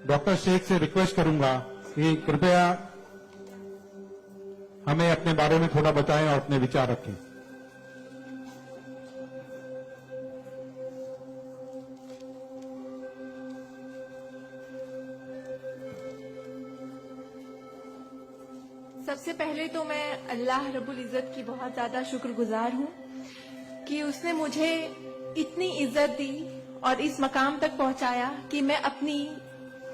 Doctor Sheikh से request करूंगा कि कृपया हमें अपने बारे में थोड़ा बताएं और अपने विचार रखें। सबसे पहले तो मैं अल्लाह रब्बुल इज़्ज़त की बहुत ज्यादा शुक्रगुजार हूँ कि उसने मुझे इतनी इज्जत दी और इस मकाम तक पहुंचाया कि मैं अपनी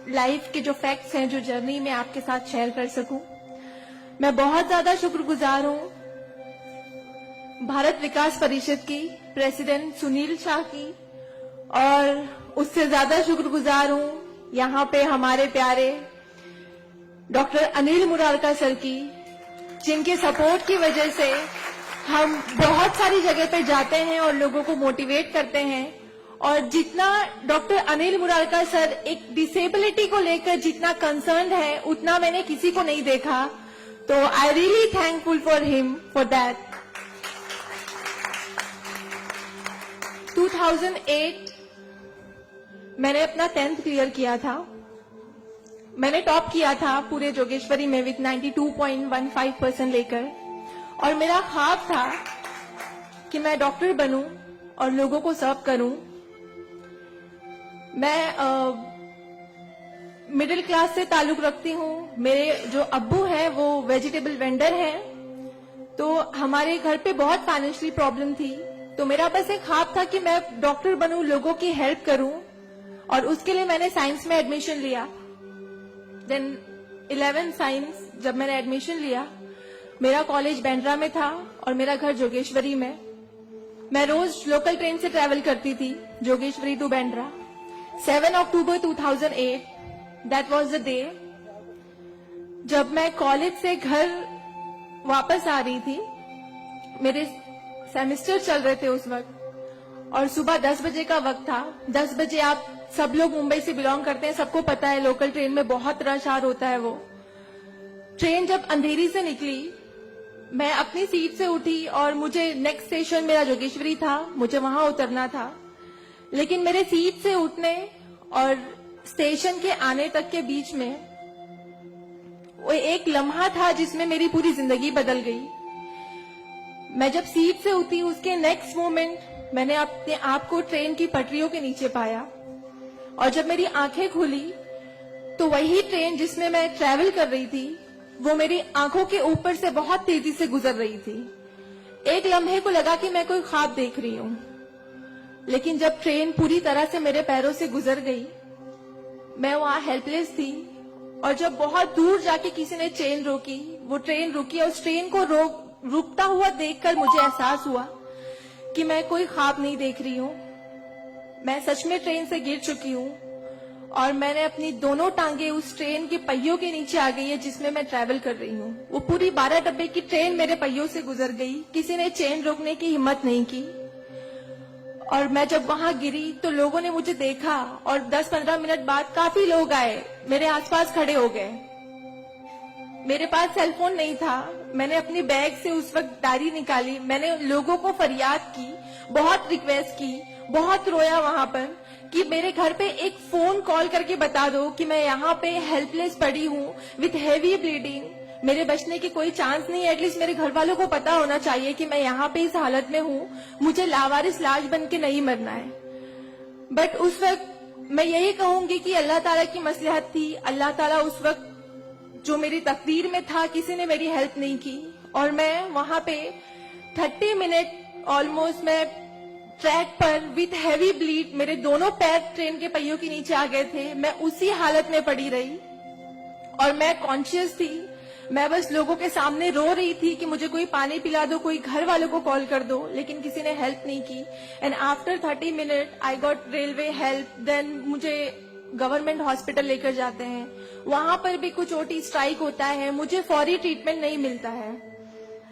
लाइफ के जो फैक्ट्स हैं, जो जर्नी में आपके साथ शेयर कर सकूं। मैं बहुत ज्यादा शुक्रगुजार हूँ भारत विकास परिषद की प्रेसिडेंट सुनील शाह की, और उससे ज्यादा शुक्रगुजार हूँ यहाँ पे हमारे प्यारे डॉक्टर अनिल मुरारका सर की, जिनके सपोर्ट की वजह से हम बहुत सारी जगह पे जाते हैं और लोगों को मोटिवेट करते हैं। और जितना डॉक्टर अनिल मुरारका सर एक डिसेबिलिटी को लेकर जितना कंसर्न है, उतना मैंने किसी को नहीं देखा। तो I really thankful for him for that. 2008 मैंने अपना 10th क्लियर किया था। मैंने टॉप किया था पूरे जोगेश्वरी में विथ 92.15% लेकर, और मेरा ख्वाब था कि मैं डॉक्टर बनूं और लोगों को सर्व करूं। मैं मिडिल क्लास से ताल्लुक रखती हूं। मेरे जो अब्बू हैं वो वेजिटेबल वेंडर हैं, तो हमारे घर पे बहुत फाइनेंशियली प्रॉब्लम थी। तो मेरा बस एक ख्वाब था कि मैं डॉक्टर बनूं, लोगों की हेल्प करूं, और उसके लिए मैंने साइंस में एडमिशन लिया। देन 11 साइंस जब मैंने एडमिशन लिया, मेरा कॉलेज बैंड्रा में था और मेरा घर जोगेश्वरी में। मैं रोज लोकल ट्रेन से ट्रैवल करती थी Jogeshwari to Bandra. 7 October 2008 that was the day जब मैं कॉलेज से घर वापस आ रही थी। मेरे सेमेस्टर चल रहे थे उस वक्त, और सुबह 10 बजे का वक्त था। 10 बजे आप सब लोग मुंबई से बिलोंग करते हैं, सबको पता है लोकल ट्रेन में बहुत रश आर होता है। वो ट्रेन जब अंधेरी से निकली, मैं अपनी सीट से उठी और मुझे नेक्स्ट स्टेशन मेरा जोगेश्वरी था, मुझे वहां उतरना था। लेकिन मेरे सीट से उठने और स्टेशन के आने तक के बीच में वो एक लम्हा था जिसमें मेरी पूरी जिंदगी बदल गई। मैं जब सीट से उठी, उसके नेक्स्ट मोमेंट मैंने अपने आप को ट्रेन की पटरियों के नीचे पाया, और जब मेरी आंखें खुली तो वही ट्रेन जिसमें मैं ट्रैवल कर रही थी वो मेरी आंखों के ऊपर से बहुत तेजी से गुजर रही थी। एक लम्हे को लगा कि मैं कोई ख्वाब देख रही हूं, लेकिन जब ट्रेन पूरी तरह से मेरे पैरों से गुजर गई, मैं वहां हेल्पलेस थी। और जब बहुत दूर जाके किसी ने ट्रेन रोकी, वो ट्रेन रुकी, और उस ट्रेन को रुकता हुआ देखकर मुझे एहसास हुआ कि मैं कोई ख्वाब नहीं देख रही हूँ। मैं सच में ट्रेन से गिर चुकी हूँ, और मैंने अपनी दोनों टांगे उस ट्रेन के पहियों के नीचे आ गई है जिसमें मैं ट्रैवल कर रही हूँ। वो पूरी 12 डब्बे की ट्रेन मेरे पहियों से गुजर गई। किसी ने चेन रोकने की हिम्मत नहीं की। और मैं जब वहां गिरी तो लोगों ने मुझे देखा, और 10-15 मिनट बाद काफी लोग आए, मेरे आसपास खड़े हो गए। मेरे पास सेलफोन नहीं था। मैंने अपनी बैग से उस वक्त डायरी निकाली, मैंने लोगों को फरियाद की, बहुत रिक्वेस्ट की, बहुत रोया वहां पर कि मेरे घर पे एक फोन कॉल करके बता दो कि मैं यहाँ पे हेल्पलेस पड़ी हूँ विथ हेवी ब्लीडिंग, मेरे बचने की कोई चांस नहीं है। एटलीस्ट मेरे घर वालों को पता होना चाहिए कि मैं यहाँ पे इस हालत में हूँ, मुझे लावारिस लाश बन के नहीं मरना है। बट उस वक्त मैं यही कहूंगी कि अल्लाह ताला की मसलहत थी। अल्लाह ताला उस वक्त जो मेरी तकदीर में था, किसी ने मेरी हेल्प नहीं की, और मैं वहां पे 30 मिनट ऑलमोस्ट मैं ट्रैक पर विथ हैवी ब्लीड, मेरे दोनों पैर ट्रेन के पहियों के नीचे आ गए थे। मैं उसी हालत में पड़ी रही, और मैं कॉन्शियस थी। मैं बस लोगों के सामने रो रही थी कि मुझे कोई पानी पिला दो, कोई घर वालों को कॉल कर दो, लेकिन किसी ने हेल्प नहीं की। And after 30 minute I got railway help. Then मुझे गवर्नमेंट हॉस्पिटल लेकर जाते हैं, वहां पर भी कुछ ओटी स्ट्राइक होता है, मुझे फौरी ट्रीटमेंट नहीं मिलता है।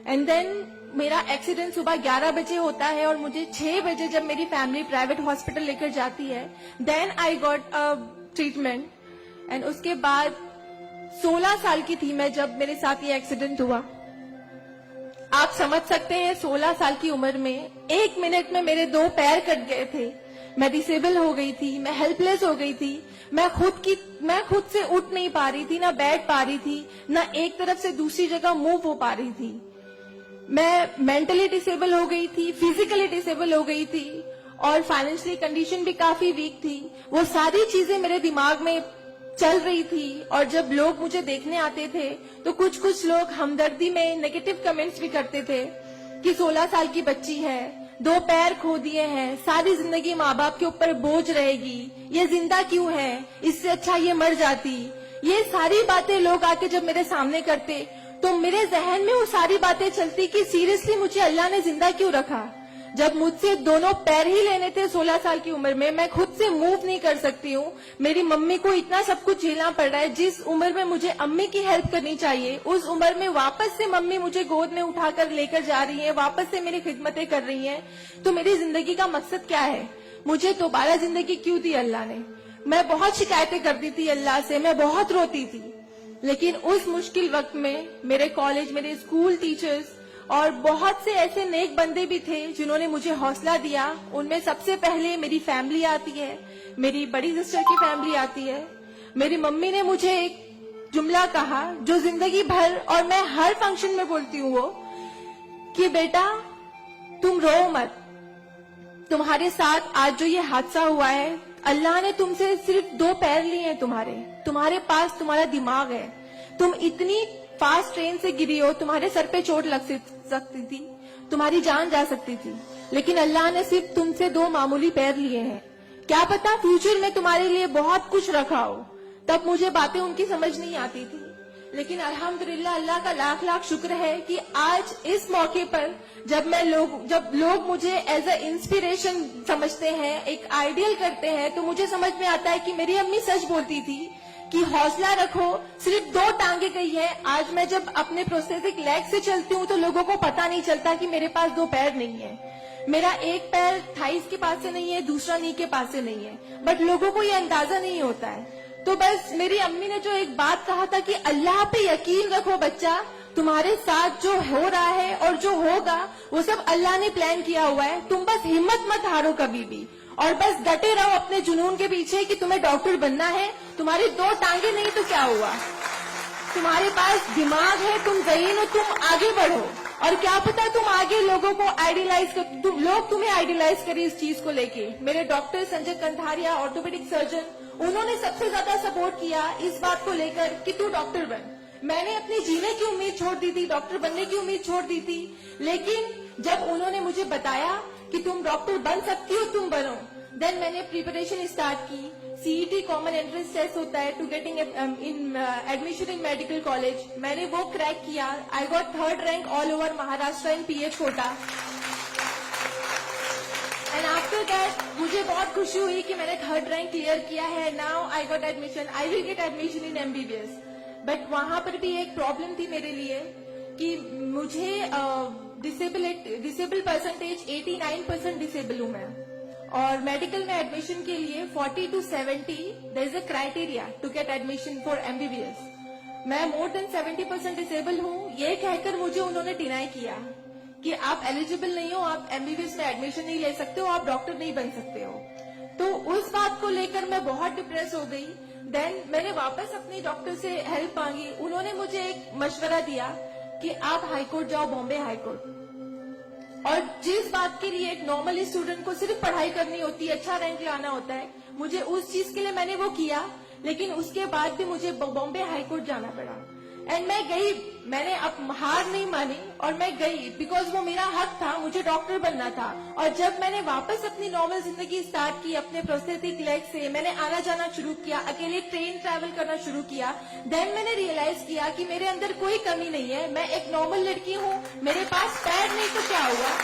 एंड देन मेरा एक्सीडेंट सुबह 11 बजे होता है, और मुझे 6 बजे जब मेरी फैमिली प्राइवेट हॉस्पिटल लेकर जाती है, then I got a treatment. And उसके बाद 16 साल की थी मैं जब मेरे साथ ये एक्सीडेंट हुआ। आप समझ सकते हैं 16 साल की उम्र में 1 मिनट में मेरे 2 पैर कट गए थे, मैं डिसेबल हो गई थी, मैं हेल्पलेस हो गई थी, मैं खुद से उठ नहीं पा रही थी, ना बैठ पा रही थी, ना एक तरफ से दूसरी जगह मूव हो पा रही थी। मैं मेंटली डिसेबल हो गई थी, फिजिकली डिसेबल हो गई थी और फाइनेंशियली कंडीशन भी काफी वीक थी। वो सारी चीजें मेरे दिमाग में चल रही थी और जब लोग मुझे देखने आते थे तो कुछ लोग हमदर्दी में नेगेटिव कमेंट्स भी करते थे कि 16 साल की बच्ची है, 2 पैर खो दिए हैं, सारी जिंदगी माँ बाप के ऊपर बोझ रहेगी, ये जिंदा क्यों है, इससे अच्छा ये मर जाती। ये सारी बातें लोग आके जब मेरे सामने करते तो मेरे जहन में वो सारी बातें चलती कि सीरियसली मुझे अल्लाह ने जिंदा क्यों रखा। जब मुझसे दोनों पैर ही लेने थे 16 साल की उम्र में, मैं खुद से मूव नहीं कर सकती हूँ, मेरी मम्मी को इतना सब कुछ झेलना पड़ रहा है। जिस उम्र में मुझे अम्मी की हेल्प करनी चाहिए उस उम्र में वापस से मम्मी मुझे गोद में उठाकर लेकर जा रही है, वापस से मेरी खिदमतें कर रही हैं। तो मेरी जिंदगी का मकसद क्या है? मुझे दोबारा जिंदगी क्यों दी अल्लाह ने? मैं बहुत शिकायतें करती थी अल्लाह से, मैं बहुत रोती थी, लेकिन उस मुश्किल वक्त में मेरे कॉलेज, मेरे स्कूल टीचर्स और बहुत से ऐसे नेक बंदे भी थे जिन्होंने मुझे हौसला दिया। उनमें सबसे पहले मेरी फैमिली आती है, मेरी बड़ी सिस्टर की फैमिली आती है। मेरी मम्मी ने मुझे एक जुमला कहा जो जिंदगी भर और मैं हर फंक्शन में बोलती हूँ, वो कि बेटा तुम रो मत, तुम्हारे साथ आज जो ये हादसा हुआ है, अल्लाह ने तुमसे सिर्फ 2 पैर लिए हैं, तुम्हारे पास तुम्हारा दिमाग है, तुम इतनी फास्ट ट्रेन से गिरी हो, तुम्हारे सर पे चोट लग सकती थी, तुम्हारी जान जा सकती थी, लेकिन अल्लाह ने सिर्फ तुमसे 2 मामूली पैर लिए हैं। क्या पता फ्यूचर में तुम्हारे लिए बहुत कुछ रखा हो। तब मुझे बातें उनकी समझ नहीं आती थी, लेकिन अल्हम्दुलिल्लाह अल्लाह का लाख लाख शुक्र है कि आज इस मौके पर जब लोग मुझे एज अ इंस्पिरेशन समझते हैं, एक आइडियल करते हैं, तो मुझे समझ में आता है कि मेरी अम्मी सच बोलती थी कि हौसला रखो, सिर्फ 2 टांगे गई है। आज मैं जब अपने प्रोस्थेटिक लेग से चलती हूँ तो लोगों को पता नहीं चलता कि मेरे पास 2 पैर नहीं है, मेरा एक पैर थाइस के पास से नहीं है, दूसरा नी के पास से नहीं है, बट लोगों को ये अंदाजा नहीं होता है। तो बस मेरी अम्मी ने जो एक बात कहा था कि अल्लाह पे यकीन रखो बच्चा, तुम्हारे साथ जो हो रहा है और जो होगा वो सब अल्लाह ने प्लान किया हुआ है, तुम बस हिम्मत मत हारो कभी भी और बस डटे रहो अपने जुनून के पीछे कि तुम्हें डॉक्टर बनना है। तुम्हारी 2 टांगे नहीं तो क्या हुआ, तुम्हारे पास दिमाग है, तुम ज़हीन हो, तुम आगे बढ़ो। और क्या पता तुम आगे लोगों को आइडियलाइज कर, लोग तुम्हें आइडियलाइज करें इस चीज को लेके। मेरे doctor Sanjay Kantharia, orthopaedic surgeon, उन्होंने सबसे ज्यादा सपोर्ट किया इस बात को लेकर कि तू डॉक्टर बन। मैंने अपनी जीने की उम्मीद छोड़ दी थी, डॉक्टर बनने की उम्मीद छोड़ दी थी, लेकिन जब उन्होंने मुझे बताया कि तुम डॉक्टर बन सकती हो, तुम बनो, देन मैंने प्रिपरेशन स्टार्ट की। सीईटी कॉमन एंट्रेंस टेस्ट होता है to getting in admission in medical college, मैंने वो क्रैक किया। I got 3rd rank all over Maharashtra in PH quota. And after that मुझे बहुत खुशी हुई कि मैंने 3rd रैंक क्लियर किया है। Now I got admission, I will get admission in MBBS. But वहां पर भी एक प्रॉब्लम थी मेरे लिए कि मुझे डिसेबल परसेंटेज 89% डिसेबल हूं मैं, और मेडिकल में एडमिशन के लिए 40 to 70 there is a criteria to get admission for MBBS. मैं मोर देन 70% डिसेबल हूँ, ये कहकर मुझे उन्होंने डिनाई किया कि आप एलिजिबल नहीं हो, आप एमबीबीएस में एडमिशन नहीं ले सकते हो, आप डॉक्टर नहीं बन सकते हो। तो उस बात को लेकर मैं बहुत डिप्रेस हो गई। देन मैंने वापस अपने डॉक्टर से हेल्प मांगी, उन्होंने मुझे एक मशवरा दिया कि आप हाईकोर्ट जाओ, बॉम्बे हाईकोर्ट। और जिस बात के लिए एक नॉर्मल स्टूडेंट को सिर्फ पढ़ाई करनी होती है, अच्छा रैंक लाना होता है, मुझे उस चीज के लिए मैंने वो किया, लेकिन उसके बाद भी मुझे बॉम्बे हाईकोर्ट जाना पड़ा। एंड मैं गई, मैंने अब हार नहीं मानी और मैं गई, बिकॉज वो मेरा हक था, मुझे डॉक्टर बनना था। और जब मैंने वापस अपनी नॉर्मल जिंदगी स्टार्ट की अपने प्रोस्थेटिक लेग से, मैंने आना जाना शुरू किया, अकेले ट्रेन ट्रैवल करना शुरू किया, देन मैंने रियलाइज किया कि मेरे अंदर कोई कमी नहीं है, मैं एक नॉर्मल लड़की हूँ, मेरे पास पैर नहीं तो क्या हुआ,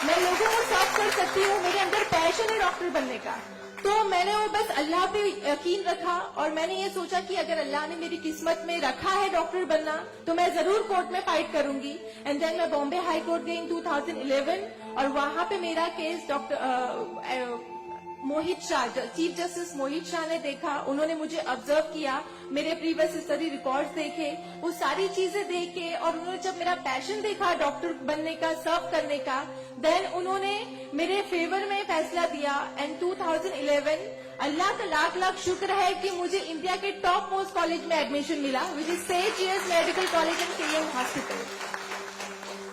मैं लोगों को साफ कर सकती हूँ, मेरे अंदर पैशन है डॉक्टर बनने का। तो मैंने वो बस अल्लाह पे यकीन रखा और मैंने ये सोचा कि अगर अल्लाह ने मेरी किस्मत में रखा है डॉक्टर बनना तो मैं जरूर कोर्ट में फाइट करूंगी। एंड देन मैं बॉम्बे हाई कोर्ट गई इन 2011 और वहां पे मेरा केस मोहित शाह, चीफ जस्टिस मोहित शाह ने देखा, उन्होंने मुझे ऑब्जर्व किया, मेरे प्रीवियस स्टडी रिकॉर्ड्स देखे, वो सारी चीजें देखे, और उन्होंने जब मेरा पैशन देखा डॉक्टर बनने का, सर्व करने का, देन उन्होंने मेरे फेवर में फैसला दिया। एंड 2011 अल्लाह का लाख लाख शुक्र है कि मुझे इंडिया के टॉप मोस्ट कॉलेज में एडमिशन मिला, which is Saint Jesus medical college and KM hospital.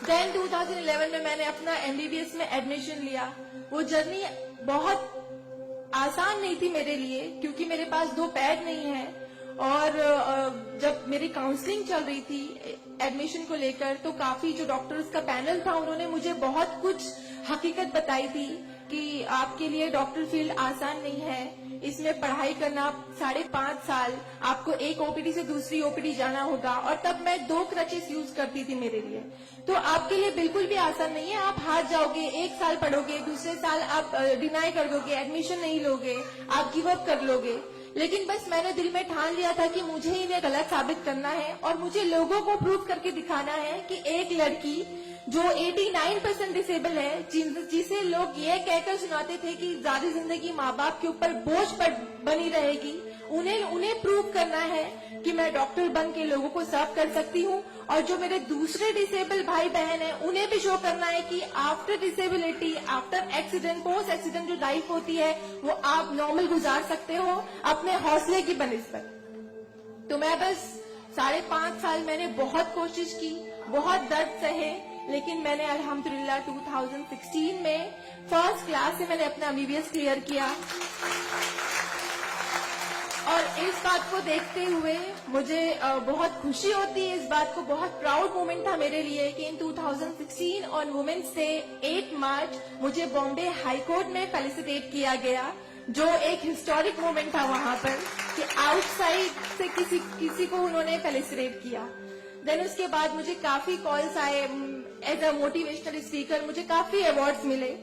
Then 2011 में मैंने अपना एमबीबीएस में एडमिशन लिया। वो जर्नी बहुत आसान नहीं थी मेरे लिए, क्योंकि मेरे पास दो पैर नहीं है, और जब मेरी काउंसलिंग चल रही थी एडमिशन को लेकर, तो काफी जो डॉक्टर्स का पैनल था उन्होंने मुझे बहुत कुछ हकीकत बताई थी कि आपके लिए डॉक्टर फील्ड आसान नहीं है, इसमें पढ़ाई करना 5.5 साल, आपको एक ओपीडी से दूसरी ओपीडी जाना होगा, और तब मैं 2 क्रचेस यूज करती थी मेरे लिए। तो आपके लिए बिल्कुल भी आसान नहीं है, आप हार जाओगे, 1 साल पढ़ोगे, दूसरे साल आप डिनाई कर दोगे, एडमिशन नहीं लोगे, आप गिव अप कर लोगे। लेकिन बस मैंने दिल में ठान लिया था कि मुझे इन्हें गलत साबित करना है, और मुझे लोगों को प्रूव करके दिखाना है कि एक लड़की जो 89% डिसेबल है, जिसे लोग ये कहकर सुनाते थे कि सारी जिंदगी माँ बाप के ऊपर बोझ पर बनी रहेगी, उन्हें प्रूव करना है कि मैं डॉक्टर बन के लोगों को सर्व कर सकती हूँ। और जो मेरे दूसरे डिसेबल भाई बहन हैं, उन्हें भी शो करना है कि after disability, after accident, post accident जो लाइफ होती है वो आप नॉर्मल गुजार सकते हो अपने हौसले की बनिस्बत। तो मैं बस 5.5 साल मैंने बहुत कोशिश की, बहुत दर्द सहे, लेकिन मैंने अल्हम्दुलिल्लाह 2016 में फर्स्ट क्लास से मैंने अपना एमबीबीएस क्लियर किया। और इस बात को देखते हुए मुझे बहुत खुशी होती है, इस बात को बहुत प्राउड मोमेंट था मेरे लिए कि इन 2016 ऑन वुमेन्स डे 8 मार्च मुझे बॉम्बे हाई कोर्ट में फेलिसिटेट किया गया, जो एक हिस्टोरिक मोमेंट था वहां पर कि आउटसाइड से किसी को उन्होंने फेलिसिटेट किया। देन उसके बाद मुझे काफी कॉल्स आए एज अ मोटिवेशनल स्पीकर, मुझे काफी अवार्ड्स मिले,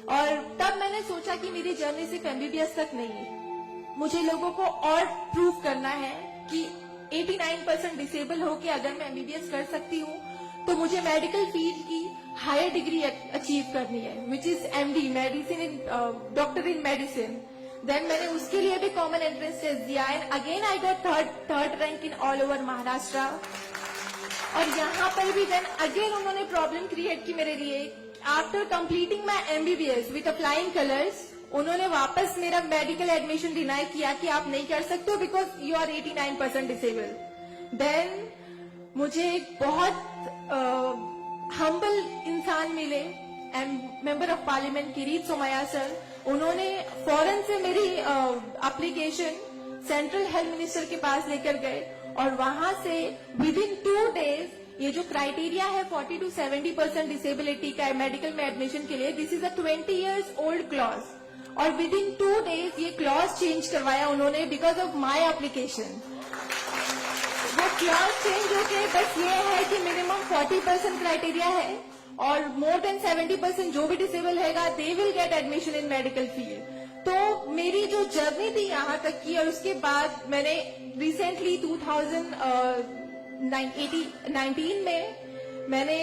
और तब मैंने सोचा कि मेरी जर्नी सिर्फ एमबीबीएस तक नहीं है, मुझे लोगों को और प्रूव करना है कि 89% डिसेबल होके अगर मैं एमबीबीएस कर सकती हूँ, तो मुझे मेडिकल फील्ड की हायर डिग्री अचीव करनी है, which is MD, medicine in doctor in medicine. Then मैंने उसके लिए भी कॉमन एंट्रेंस टेस्ट दिया, and again I got third rank in all over Maharashtra. और यहाँ पर भी देन अगेन उन्होंने प्रॉब्लम क्रिएट की मेरे लिए। After completing my MBBS with flying colours, उन्होंने वापस मेरा मेडिकल एडमिशन डिनाई किया कि आप नहीं कर सकते हो because you are 89% disable. Then मुझे एक बहुत हम्बल इंसान मिले, member of parliament Kirit Somaiya sir, उन्होंने फौरन से मेरी एप्लीकेशन सेंट्रल हेल्थ मिनिस्टर के पास लेकर गए, और वहां से विद इन 2 डेज ये जो क्राइटेरिया है 40 to 70% डिसेबिलिटी का मेडिकल में एडमिशन के लिए, this is a 20 years old clause, और विद इन 2 डेज ये क्लॉज चेंज करवाया उन्होंने बिकॉज ऑफ माई एप्लीकेशन। वो क्लॉज चेंज होके बस ये है कि मिनिमम 40% क्राइटेरिया है, और मोर देन 70% जो भी डिसेबल हैगा they will get admission in medical field. तो मेरी जो जर्नी थी यहाँ तक की, और उसके बाद मैंने रिसेंटली 2019 में मैंने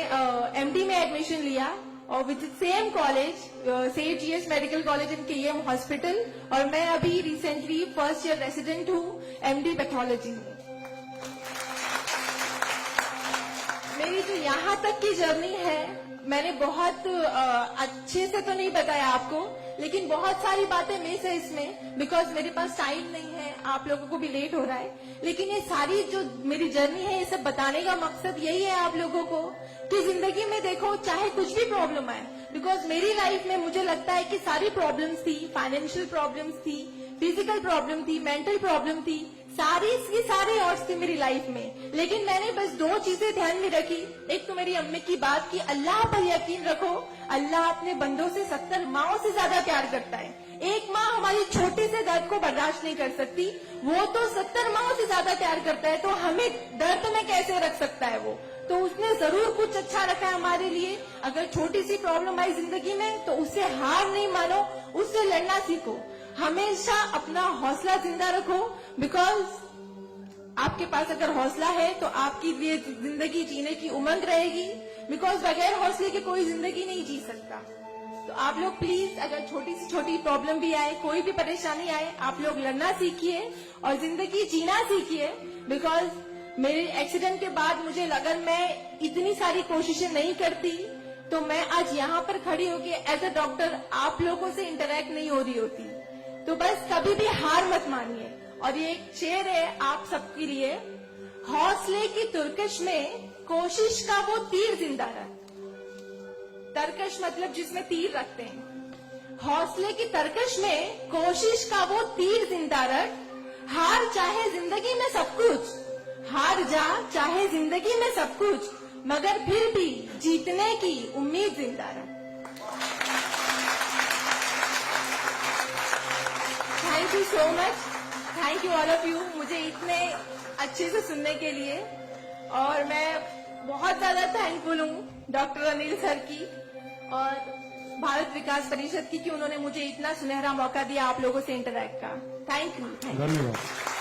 एमडी में एडमिशन लिया, और with same college Saint Jesus medical college in KM hospital, और मैं अभी रिसेंटली फर्स्ट ईयर रेसिडेंट हूँ एमडी पैथोलॉजी में। मेरी जो यहाँ तक की जर्नी है, मैंने बहुत अच्छे से तो नहीं बताया आपको, लेकिन बहुत सारी बातें मिस है इसमें बिकॉज मेरे पास टाइम नहीं है, आप लोगों को भी लेट हो रहा है। लेकिन ये सारी जो मेरी जर्नी है, ये सब बताने का मकसद यही है आप लोगों को कि जिंदगी में देखो चाहे कुछ भी प्रॉब्लम आए, बिकॉज मेरी लाइफ में मुझे लगता है कि सारी प्रॉब्लम्स थी, फाइनेंशियल प्रॉब्लम्स थी, फिजिकल प्रॉब्लम थी, मेंटल प्रॉब्लम थी, सारी और थी मेरी लाइफ में, लेकिन मैंने बस 2 चीजें ध्यान में रखी। एक तो मेरी अम्मी की बात की अल्लाह पर यकीन रखो, अल्लाह अपने बंदों से 70 माओं से ज्यादा प्यार करता है। एक माँ हमारी छोटे से दर्द को बर्दाश्त नहीं कर सकती, वो तो 70 माओं से ज्यादा प्यार करता है, तो हमें दर्द में कैसे रख सकता है वो, तो उसने जरूर कुछ अच्छा रखा है हमारे लिए। अगर छोटी सी प्रॉब्लम आई जिंदगी में तो उससे हार नहीं मानो, उससे लड़ना सीखो, हमेशा अपना हौसला जिंदा रखो, बिकॉज आपके पास अगर हौसला है तो आपकी लिए जिंदगी जीने की उमंग रहेगी, बिकॉज बगैर हौसले के कोई जिंदगी नहीं जी सकता। तो आप लोग प्लीज, अगर छोटी से छोटी प्रॉब्लम भी आए, कोई भी परेशानी आए, आप लोग लड़ना सीखिए और जिंदगी जीना सीखिए। बिकॉज मेरे एक्सीडेंट के बाद मुझे लगा मैं इतनी सारी कोशिशें नहीं करती तो मैं आज यहाँ पर खड़ी होके एज अ डॉक्टर आप लोगों से इंटरेक्ट नहीं हो रही होती। तो बस कभी भी हार मत मानिए। और ये एक शेर है आप सबके लिए, हौसले की तुर्कश में कोशिश का वो तीर जिंदा रख। तरकश मतलब जिसमें तीर रखते हैं। हौसले की तरकश में कोशिश का वो तीर जिंदा रख। हार चाहे जिंदगी में सब कुछ, हार जा चाहे जिंदगी में सब कुछ, मगर फिर भी जीतने की उम्मीद जिंदा रख। Thank you so much, thank you all of you मुझे इतने अच्छे से सुनने के लिए। और मैं बहुत ज्यादा थैंकफुल हूँ डॉक्टर अनिल सर की और भारत विकास परिषद की कि उन्होंने मुझे इतना सुनहरा मौका दिया आप लोगों से इंटरैक्ट का। Thank you. धन्यवाद।